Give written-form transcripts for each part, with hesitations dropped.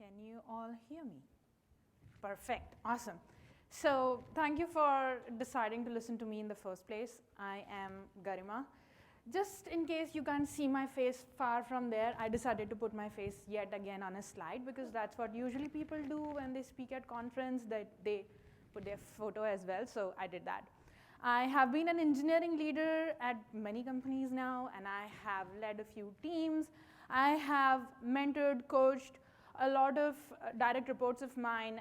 Can you all hear me? Perfect, awesome. So thank you for deciding to listen to me in the first place. I am Garima. Just in case you can't see my face far from there, I decided to put my face yet again on a slide because that's what usually people do when they speak at conference, that they put their photo as well, so I did that. I have been an engineering leader at many companies now, and I have led a few teams. I have mentored, coached a lot of direct reports of mine,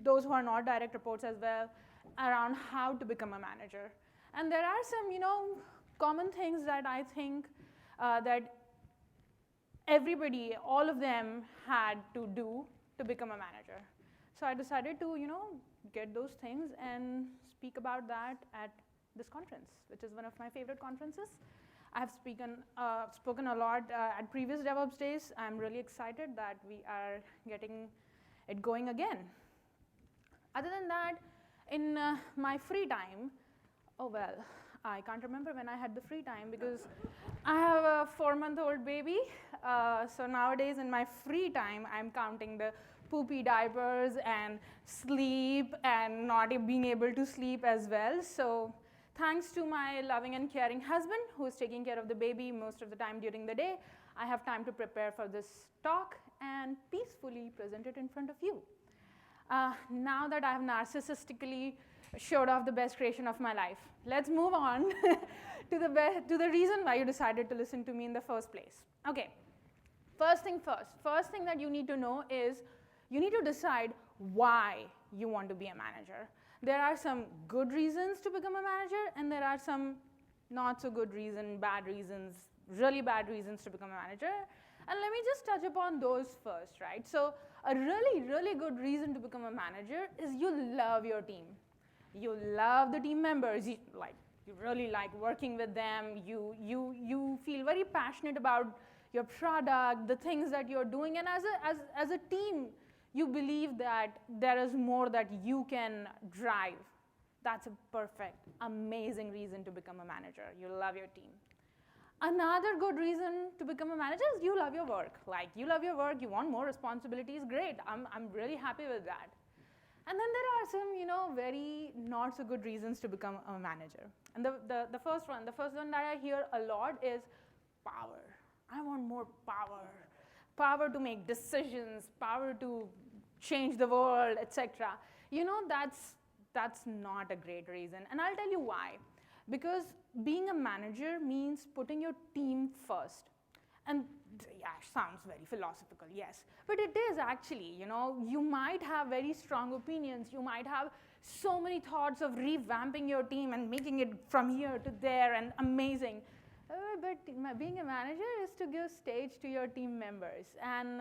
those who are not direct reports as well, around how to become a manager. And there are some, common things that I think that everybody, all of them had to do to become a manager. So I decided to, get those things and speak about that at this conference, which is one of my favorite conferences. I have spoken a lot at previous DevOps days. I'm really excited that we are getting it going again. Other than that, in my free time, I can't remember when I had the free time because I have a 4-month-old baby. So nowadays in my free time, I'm counting the poopy diapers and sleep and not being able to sleep as well. So thanks to my loving and caring husband who is taking care of the baby most of the time during the day, I have time to prepare for this talk and peacefully present it in front of you. Now that I have narcissistically showed off the best creation of my life, let's move on to the reason why you decided to listen to me in the first place. Okay, first thing first. First thing that you need to know is you need to decide why you want to be a manager. There are some good reasons to become a manager, and there are some not so good reasons, bad reasons, really bad reasons to become a manager. And let me just touch upon those first, right? So a really, really good reason to become a manager is you love your team. You love the team members. You really like working with them. You feel very passionate about your product, the things that you're doing, and as a team, you believe that there is more that you can drive. That's a perfect, amazing reason to become a manager. You love your team. Another good reason to become a manager is you love your work. Like, you love your work, you want more responsibilities, great. I'm really happy with that. And then there are some, very not so good reasons to become a manager. And the first one that I hear a lot is power. I want more power. Power to make decisions, power to change the world, etc. That's not a great reason. And I'll tell you why. Because being a manager means putting your team first. And yeah, sounds very philosophical, yes. But it is actually, you might have very strong opinions. You might have so many thoughts of revamping your team and making it from here to there and amazing. But being a manager is to give stage to your team members and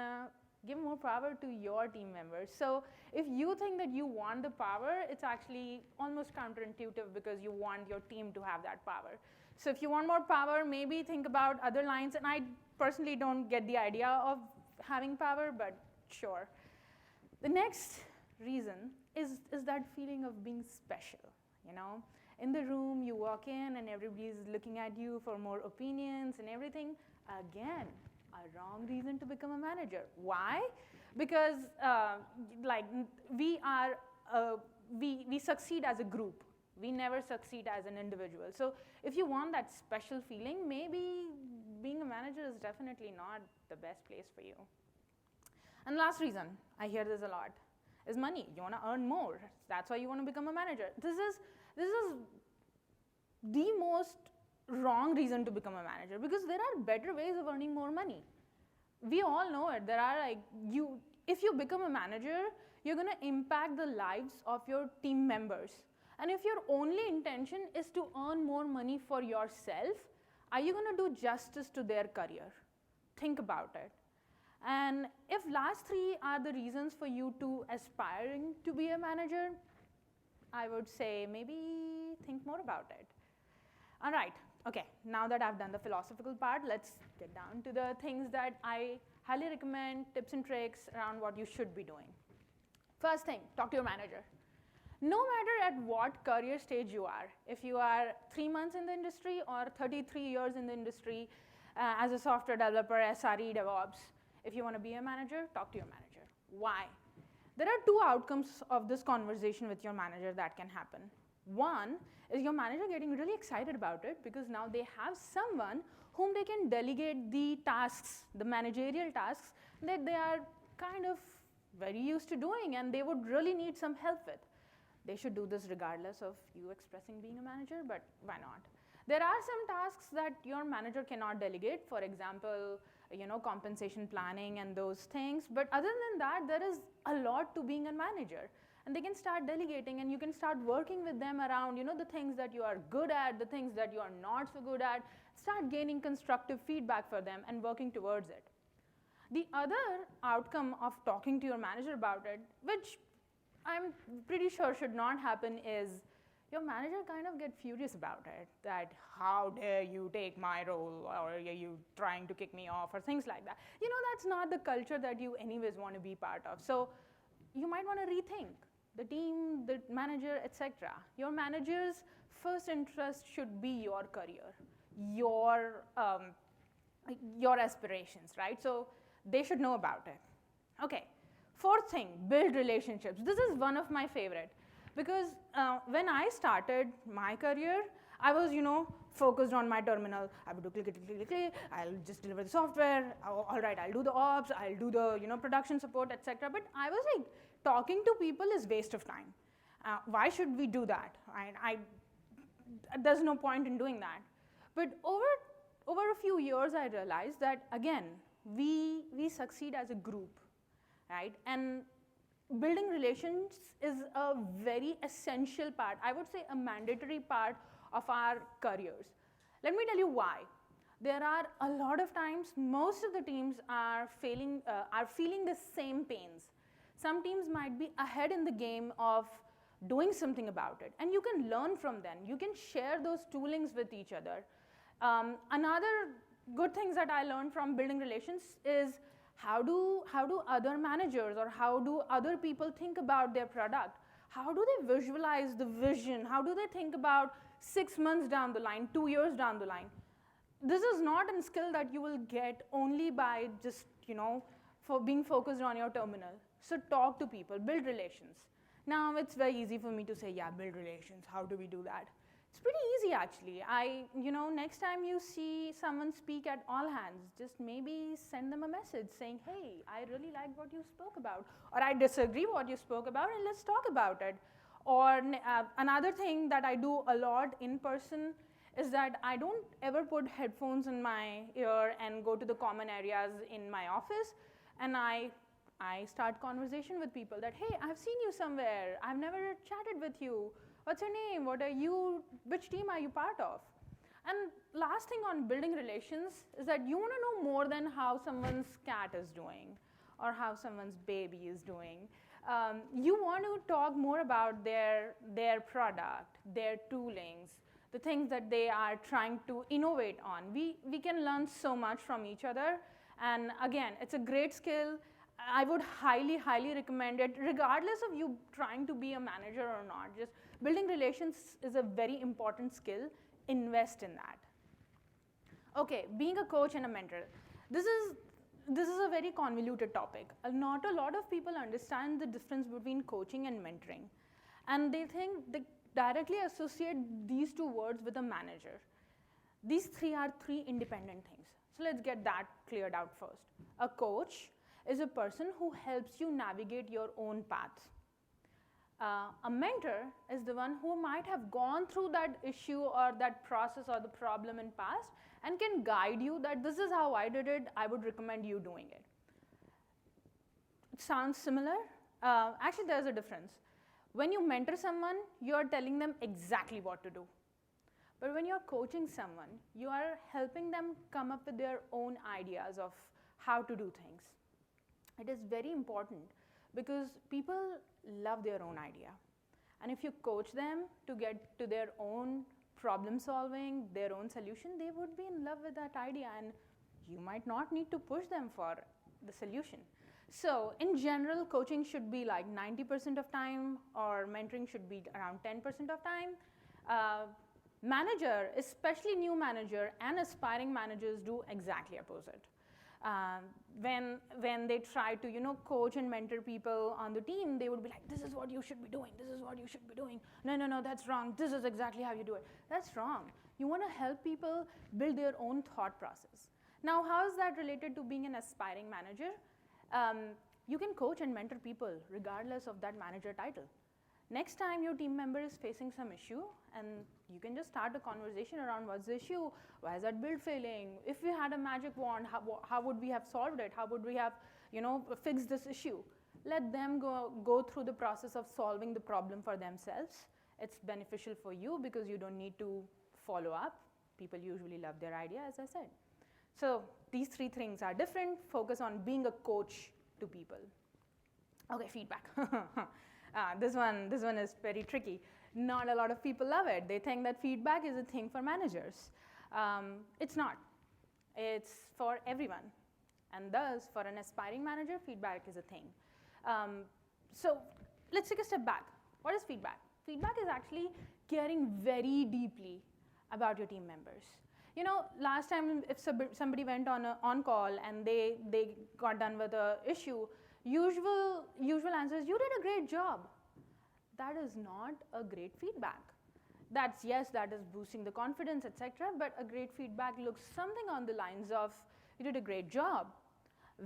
give more power to your team members. So if you think that you want the power, it's actually almost counterintuitive because you want your team to have that power. So if you want more power, maybe think about other lines. And I personally don't get the idea of having power, but sure. The next reason is that feeling of being special, In the room, you walk in and everybody's looking at you for more opinions and everything. Again, a wrong reason to become a manager. Why? Because we succeed as a group. We never succeed as an individual. So if you want that special feeling, maybe being a manager is definitely not the best place for you. And last reason, I hear this a lot, is money. You want to earn more. That's why you want to become a manager. This is the most wrong reason to become a manager because there are better ways of earning more money. We all know it. There are if you become a manager, you're going to impact the lives of your team members. And if your only intention is to earn more money for yourself, are you going to do justice to their career? Think about it. And if last three are the reasons for you to aspiring to be a manager, I would say maybe think more about it. All right, okay, now that I've done the philosophical part, let's get down to the things that I highly recommend, tips and tricks around what you should be doing. First thing, talk to your manager. No matter at what career stage you are, if you are 3 months in the industry or 33 years in the industry as a software developer, SRE, DevOps, If you want to be a manager, talk to your manager. Why? There are two outcomes of this conversation with your manager that can happen. One is your manager getting really excited about it because now they have someone whom they can delegate the tasks, the managerial tasks that they are kind of very used to doing and they would really need some help with. They should do this regardless of you expressing being a manager, but why not? There are some tasks that your manager cannot delegate, for example, compensation planning and those things, but other than that, there is a lot to being a manager. And they can start delegating and you can start working with them around the things that you are good at, the things that you are not so good at, start gaining constructive feedback for them and working towards it. The other outcome of talking to your manager about it, which I'm pretty sure should not happen, is your manager kind of get furious about it, that how dare you take my role, or are you trying to kick me off, or things like that. That's not the culture that you anyways want to be part of. So you might want to rethink the team, the manager, etc. Your manager's first interest should be your career, your aspirations, right? So they should know about it. Okay, fourth thing, build relationships. This is one of my favorite because when I started my career, I was, focused on my terminal. I would do click, click, click, click, click. I'll just deliver the software. All right, I'll do the ops. I'll do the, production support, etc. But I was like, talking to people is waste of time. Why should we do that? There's no point in doing that. But over a few years, I realized that, again, we succeed as a group, right? And building relations is a very essential part, I would say a mandatory part of our careers. Let me tell you why. There are a lot of times, most of the teams are feeling the same pains. Some teams might be ahead in the game of doing something about it, and you can learn from them. You can share those toolings with each other. Another good things that I learned from building relations is how do other managers or how do other people think about their product? How do they visualize the vision? How do they think about 6 months down the line, 2 years down the line? This is not a skill that you will get only by just, for being focused on your terminal. So talk to people, build relations. Now, it's very easy for me to say, yeah, build relations. How do we do that? It's pretty easy, actually. Next time you see someone speak at all hands, just maybe send them a message saying, hey, I really liked what you spoke about, or I disagree what you spoke about, and let's talk about it. Or another thing that I do a lot in person is that I don't ever put headphones in my ear and go to the common areas in my office, and I start conversation with people that, hey, I've seen you somewhere, I've never chatted with you. What's your name? Which team are you part of? And last thing on building relations is that you want to know more than how someone's cat is doing or how someone's baby is doing. You want to talk more about their product, their toolings, the things that they are trying to innovate on. We can learn so much from each other. And again, it's a great skill. I would highly, highly recommend it, regardless of you trying to be a manager or not. Just building relations is a very important skill. Invest in that. Okay, being a coach and a mentor. This is a very convoluted topic. Not a lot of people understand the difference between coaching and mentoring. And they directly associate these two words with a manager. These three are three independent things. So let's get that cleared out first. A coach is a person who helps you navigate your own path. A mentor is the one who might have gone through that issue or that process or the problem in past and can guide you that this is how I did it, I would recommend you doing it. It sounds similar? Actually, there's a difference. When you mentor someone, you are telling them exactly what to do. But when you're coaching someone, you are helping them come up with their own ideas of how to do things. It is very important because people love their own idea. And if you coach them to get to their own problem solving, their own solution, they would be in love with that idea and you might not need to push them for the solution. So in general, coaching should be like 90% of time or mentoring should be around 10% of time. Manager, especially new manager and aspiring managers do exactly opposite. When they try to coach and mentor people on the team, they would be like, this is what you should be doing, this is what you should be doing. No, that's wrong, this is exactly how you do it. That's wrong. You want to help people build their own thought process. Now, how is that related to being an aspiring manager? You can coach and mentor people regardless of that manager title. Next time your team member is facing some issue, and you can just start a conversation around what's the issue, why is that build failing? If we had a magic wand, how would we have solved it? How would we have fixed this issue? Let them go through the process of solving the problem for themselves. It's beneficial for you because you don't need to follow up. People usually love their idea, as I said. So these three things are different. Focus on being a coach to people. Okay, feedback. This one is very tricky. Not a lot of people love it. They think that feedback is a thing for managers. It's not. It's for everyone. And thus, for an aspiring manager, feedback is a thing. So let's take a step back. What is feedback? Feedback is actually caring very deeply about your team members. Last time if somebody went on call and they got done with an issue, usual answer is, you did a great job. That is not a great feedback. Yes, that is boosting the confidence, etc. But a great feedback looks something on the lines of, you did a great job.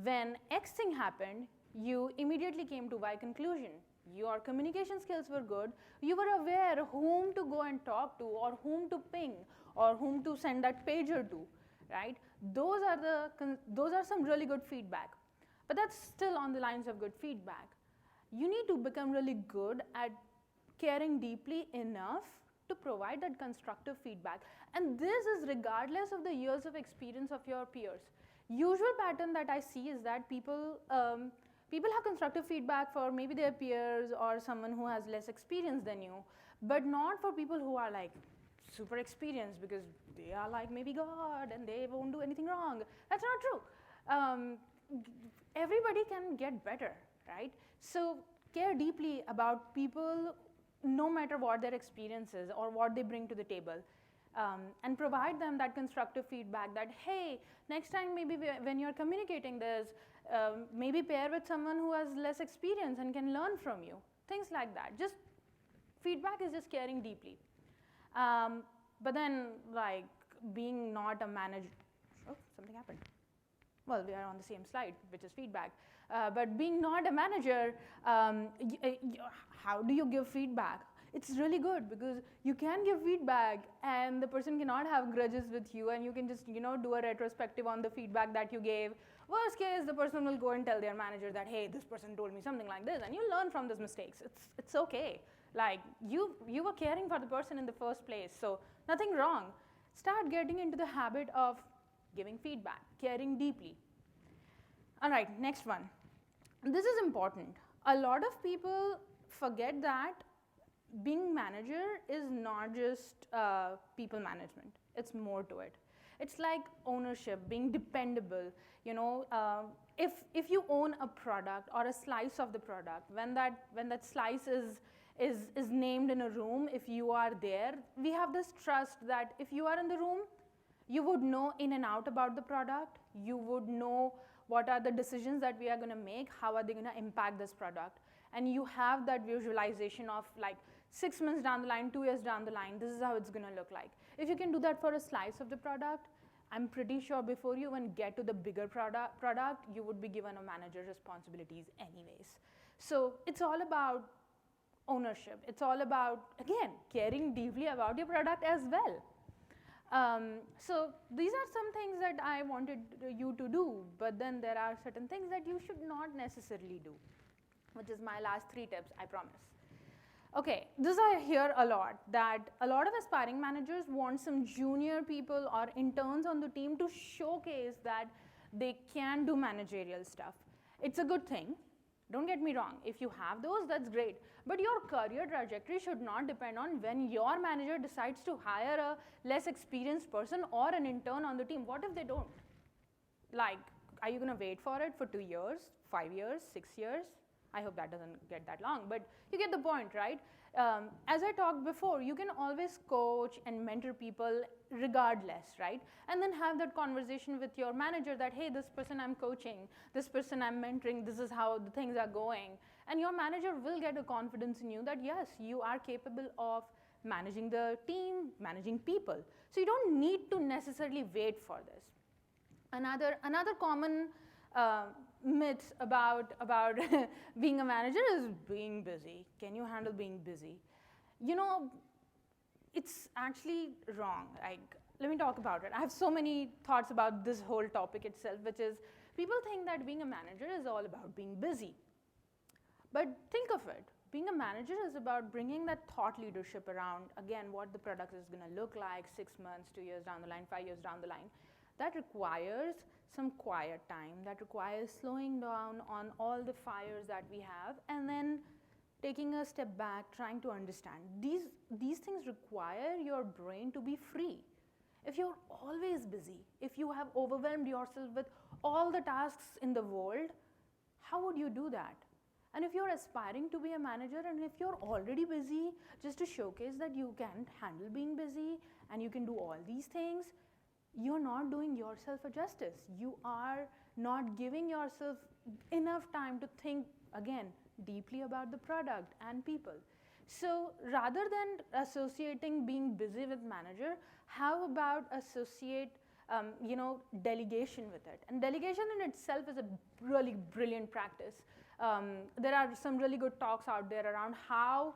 When X thing happened, you immediately came to Y conclusion. Your communication skills were good. You were aware whom to go and talk to, or whom to ping, or whom to send that pager to, right? Those are some really good feedback. But that's still on the lines of good feedback. You need to become really good at caring deeply enough to provide that constructive feedback. And this is regardless of the years of experience of your peers. Usual pattern that I see is that people have constructive feedback for maybe their peers or someone who has less experience than you, but not for people who are like super experienced, because they are like maybe God and they won't do anything wrong. That's not true. Everybody can get better, right? So care deeply about people no matter what their experience is or what they bring to the table. And provide them that constructive feedback that, hey, next time maybe when you're communicating this, maybe pair with someone who has less experience and can learn from you. Things like that. Just feedback is just caring deeply. But then, like, being not a manager, oh, something happened. Well, we are on the same slide, which is feedback. But being not a manager, how do you give feedback? It's really good because you can give feedback and the person cannot have grudges with you, and you can just do a retrospective on the feedback that you gave. Worst case, the person will go and tell their manager that, hey, this person told me something like this, and you learn from those mistakes. It's okay. Like, you were caring for the person in the first place, so nothing wrong. Start getting into the habit of giving feedback, caring deeply. All right, next one. This is important. A lot of people forget that being manager is not just people management. It's more to it. It's like ownership, being dependable. If you own a product or a slice of the product, when that slice is named in a room, if you are there, we have this trust that if you are in the room, you would know in and out about the product. You would know what are the decisions that we are going to make, how are they going to impact this product. And you have that visualization of like 6 months down the line, 2 years down the line, this is how it's going to look like. If you can do that for a slice of the product, I'm pretty sure before you even get to the bigger product, you would be given a manager's responsibilities anyways. So it's all about ownership. It's all about, again, caring deeply about your product as well. So these are some things that I wanted you to do, but then there are certain things that you should not necessarily do, which is my last 3 tips, I promise. Okay, this I hear a lot, that a lot of aspiring managers want some junior people or interns on the team to showcase that they can do managerial stuff. It's a good thing. Don't get me wrong. If you have those, that's great. But your career trajectory should not depend on when your manager decides to hire a less experienced person or an intern on the team. What if they don't? Like, are you going to wait for it for 2 years, 5 years, 6 years? I hope that doesn't get that long, but you get the point, right? As I talked before, you can always coach and mentor people regardless, right? And then have that conversation with your manager that, hey, this person I'm coaching, this person I'm mentoring, this is how the things are going. And your manager will get a confidence in you that, yes, you are capable of managing the team, managing people. So you don't need to necessarily wait for this. Another common myth about being a manager is being busy. Can you handle being busy? You know, it's actually wrong. Like, let me talk about it. I have so many thoughts about this whole topic itself, which is people think that being a manager is all about being busy. But think of it. Being a manager is about bringing that thought leadership around, again, what the product is going to look like 6 months, 2 years down the line, 5 years down the line. That requires some quiet time. That requires slowing down on all the fires that we have, and then taking a step back, trying to understand. These things require your brain to be free. If you're always busy, if you have overwhelmed yourself with all the tasks in the world, how would you do that? And if you're aspiring to be a manager, and if you're already busy, just to showcase that you can handle being busy and you can do all these things, you're not doing yourself a justice. You are not giving yourself enough time to think, again, deeply about the product and people. So rather than associating being busy with manager, how about associate delegation with it? And delegation in itself is a really brilliant practice. There are some really good talks out there around how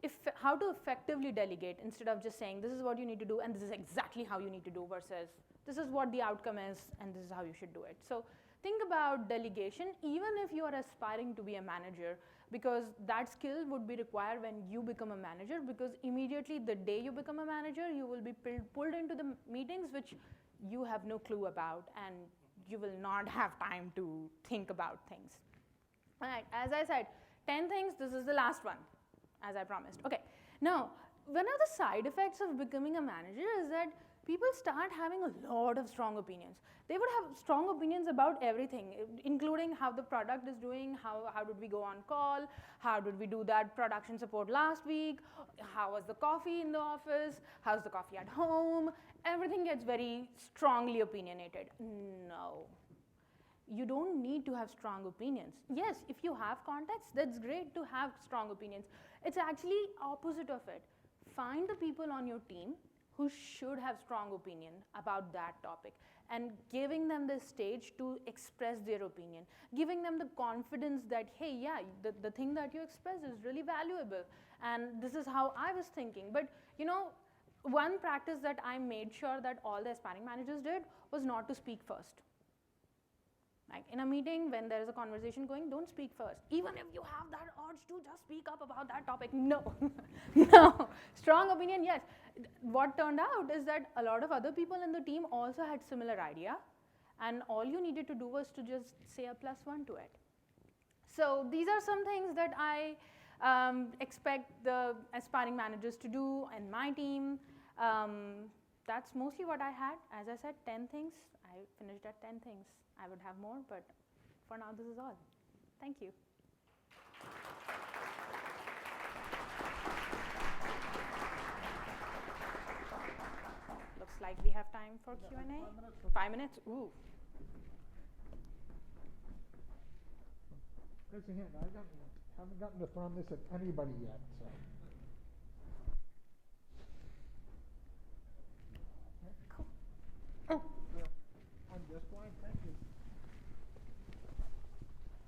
to effectively delegate instead of just saying this is what you need to do and this is exactly how you need to do versus this is what the outcome is and this is how you should do it. So think about delegation even if you are aspiring to be a manager, because that skill would be required when you become a manager, because immediately the day you become a manager, you will be pulled into the meetings which you have no clue about and you will not have time to think about things. All right, as I said, 10 things, this is the last one, as I promised. Okay, now, one of the side effects of becoming a manager is that people start having a lot of strong opinions. They would have strong opinions about everything, including how the product is doing, how did we go on call, how did we do that production support last week, how was the coffee in the office, how's the coffee at home. Everything gets very strongly opinionated. No. You don't need to have strong opinions. Yes, if you have context, that's great to have strong opinions. It's actually opposite of it. Find the people on your team who should have strong opinion about that topic and giving them the stage to express their opinion, giving them the confidence that, hey, yeah, the thing that you express is really valuable and this is how I was thinking. But you know, one practice that I made sure that all the aspiring managers did was not to speak first. Like in a meeting, when there is a conversation going, don't speak first. Even if you have that urge to just speak up about that topic, no. No. Strong opinion, yes. What turned out is that a lot of other people in the team also had similar idea, and all you needed to do was to just say a +1 to it. So these are some things that I expect the aspiring managers to do in my team. That's mostly what I had. As I said, 10 things. I finished at 10 things. I would have more, but for now, this is all. Thank you. Looks like we have time for Q&A. 5 minutes? Ooh. Raise your hand. I haven't gotten to throw this at anybody yet. So. Cool. Oh, I'm just blind. Thank you.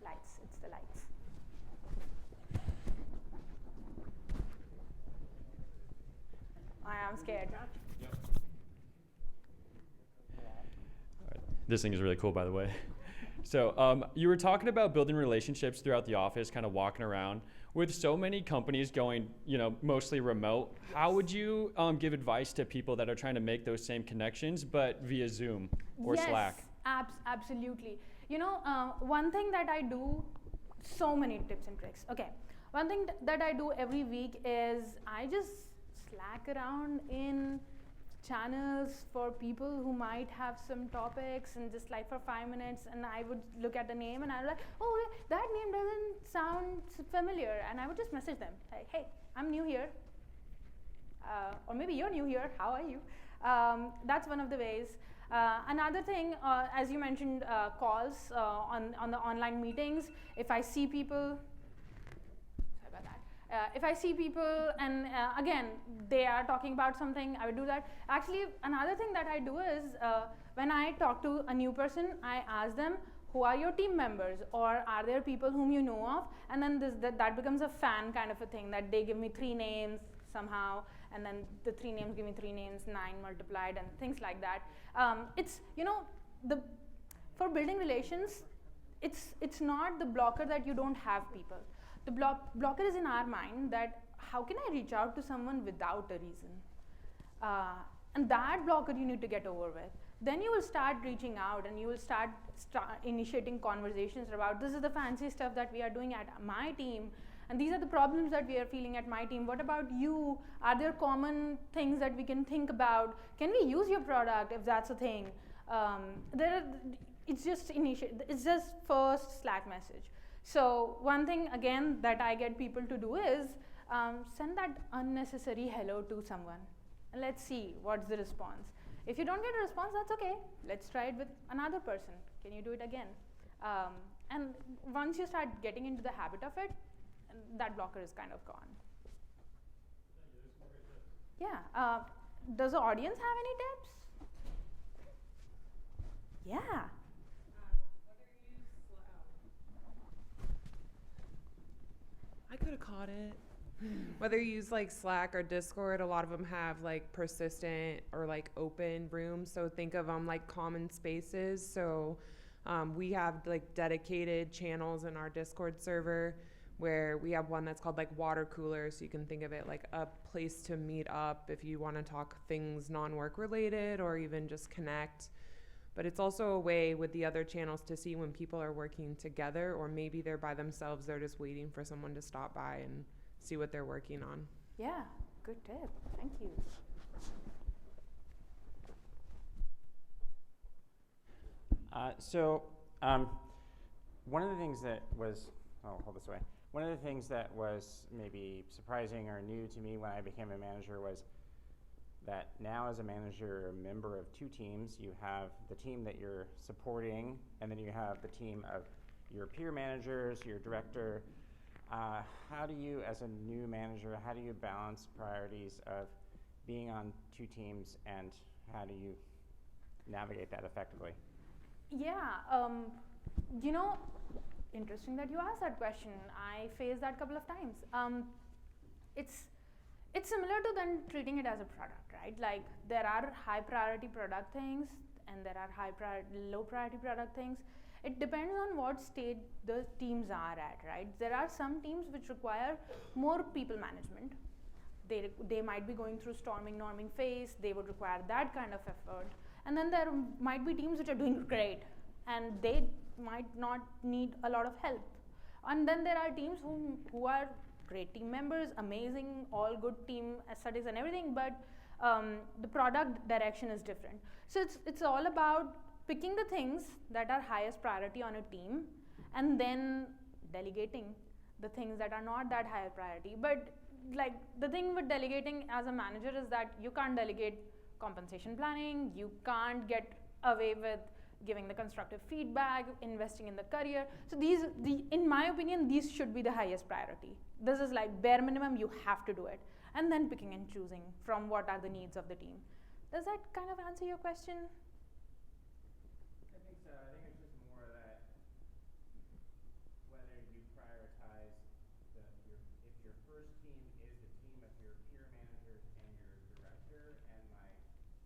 Lights. It's the lights. I am scared. Yep. This thing is really cool, by the way. So you were talking about building relationships throughout the office, kind of walking around. With so many companies going, mostly remote, how would you give advice to people that are trying to make those same connections, but via Zoom or Slack? Yes, absolutely. One thing that I do, so many tips and tricks. Okay, one thing that I do every week is I just Slack around in channels for people who might have some topics, and just like for 5 minutes, and I would look at the name and I was like, oh, that name doesn't sound familiar, and I would just message them like, hey, I'm new here, or maybe you're new here, how are you? That's one of the ways. Another thing, as you mentioned, calls on the online meetings. If I see people, sorry about that. If I see people and again, they are talking about something, I would do that. Actually, another thing that I do is when I talk to a new person, I ask them, who are your team members, or are there people whom you know of? And then that becomes a fan kind of a thing, that they give me 3 names somehow, and then the 3 names give me 3 names, 9 multiplied, and things like that. It's, for building relations, it's not the blocker that you don't have people. The blocker is in our mind that how can I reach out to someone without a reason? And that blocker you need to get over with. Then you will start reaching out and you will start initiating conversations about, this is the fancy stuff that we are doing at my team, and these are the problems that we are feeling at my team. What about you? Are there common things that we can think about? Can we use your product if that's a thing? It's just first Slack message. So one thing again that I get people to do is send that unnecessary hello to someone, and let's see what's the response. If you don't get a response, that's okay. Let's try it with another person. Can you do it again? And once you start getting into the habit of it, that blocker is kind of gone. Yeah. Does the audience have any tips? Yeah. I could have caught it. Whether you use like Slack or Discord, a lot of them have like persistent or like open rooms. So think of them like common spaces. So we have like dedicated channels in our Discord server where we have one that's called like water cooler. So you can think of it like a place to meet up if you want to talk things non-work related or even just connect. But it's also a way with the other channels to see when people are working together, or maybe they're by themselves, they're just waiting for someone to stop by and see what they're working on. Yeah, good tip. Thank you. One of the things that was, hold this way. One of the things that was maybe surprising or new to me when I became a manager was that now as a manager, you're a member of 2 teams. You have the team that you're supporting, and then you have the team of your peer managers, your director. How do you, as a new manager, how do you balance priorities of being on 2 teams, and how do you navigate that effectively? Yeah, interesting that you asked that question. I faced that a couple of times. It's similar to then treating it as a product, right? Like there are high priority product things and there are low priority product things. It depends on what stage the teams are at, right? There are some teams which require more people management. They might be going through storming, norming phase. They would require that kind of effort. And then there might be teams which are doing great and they might not need a lot of help. And then there are teams who are great team members, amazing, all good team aesthetics and everything, but the product direction is different. So it's all about picking the things that are highest priority on a team and then delegating the things that are not that high priority. But like the thing with delegating as a manager is that you can't delegate compensation planning, you can't get away with giving the constructive feedback, investing in the career. So in my opinion, these should be the highest priority. This is like bare minimum, you have to do it. And then picking and choosing from what are the needs of the team. Does that kind of answer your question? I think so. I think it's just more that whether you prioritize if your first team is the team of your peer managers and your director and like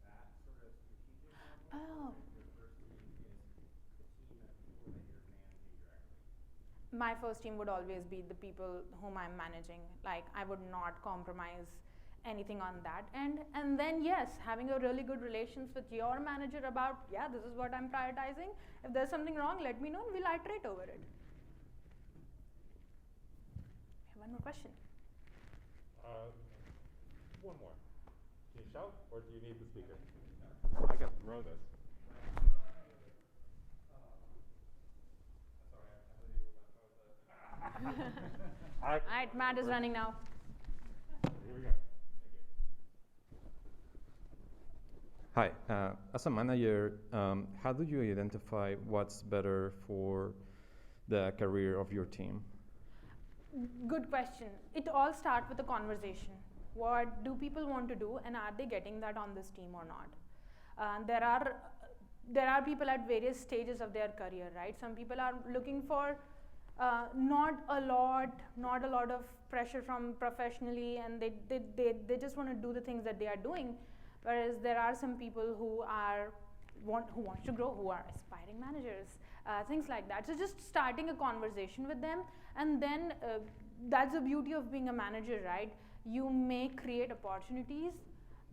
that sort of strategic level, or if your first team is the team of people that you're managing directly. My first team would always be the people whom I'm managing. Like I would not compromise anything on that end. And then yes, having a really good relations with your manager about, yeah, this is what I'm prioritizing. If there's something wrong, let me know and we'll iterate over it. We have one more question. One more. Can you shout, or do you need the speaker? I can throw this. All right, Matt is running now. Here we go. Hi, as a manager, how do you identify what's better for the career of your team? Good question. It all starts with a conversation. What do people want to do, and are they getting that on this team or not? There are people at various stages of their career, right? Some people are looking for not a lot of pressure from professionally, and they just want to do the things that they are doing. Whereas there are some people who want to grow, who are aspiring managers, things like that. So just starting a conversation with them, and then that's the beauty of being a manager, right? You may create opportunities,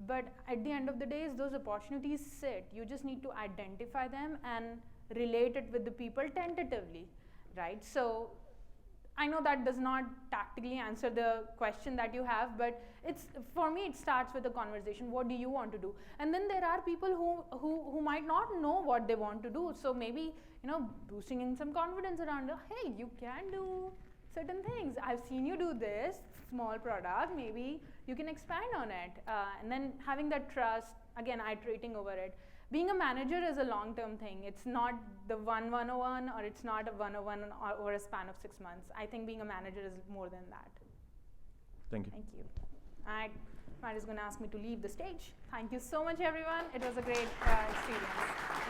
but at the end of the day, those opportunities sit. You just need to identify them and relate it with the people tentatively, right? So I know that does not tactically answer the question that you have, but for me it starts with a conversation. What do you want to do? And then there are people who might not know what they want to do. So maybe, boosting in some confidence around, hey, you can do certain things. I've seen you do this small product. Maybe you can expand on it. And then having that trust, again, iterating over it. Being a manager is a long-term thing. It's not the 101, or it's not a 101 over a span of 6 months. I think being a manager is more than that. Thank you. Thank you. Matt is going to ask me to leave the stage. Thank you so much, everyone. It was a great experience.